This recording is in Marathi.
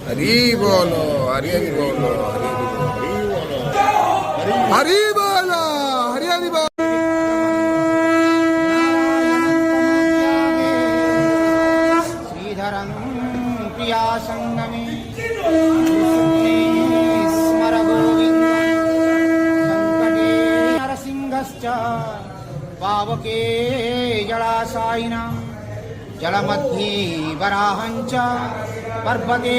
हरी बोलो, हरी हरी बोलो, हरी बोलो, हरी बोलो, हरी हरी बोलो. श्रीधरं प्रिया संगमे स्मर गोविन्दं संकटे नरसिंहश्च पावके जलाशायिनां जलमध्ये वराहं च पर्वते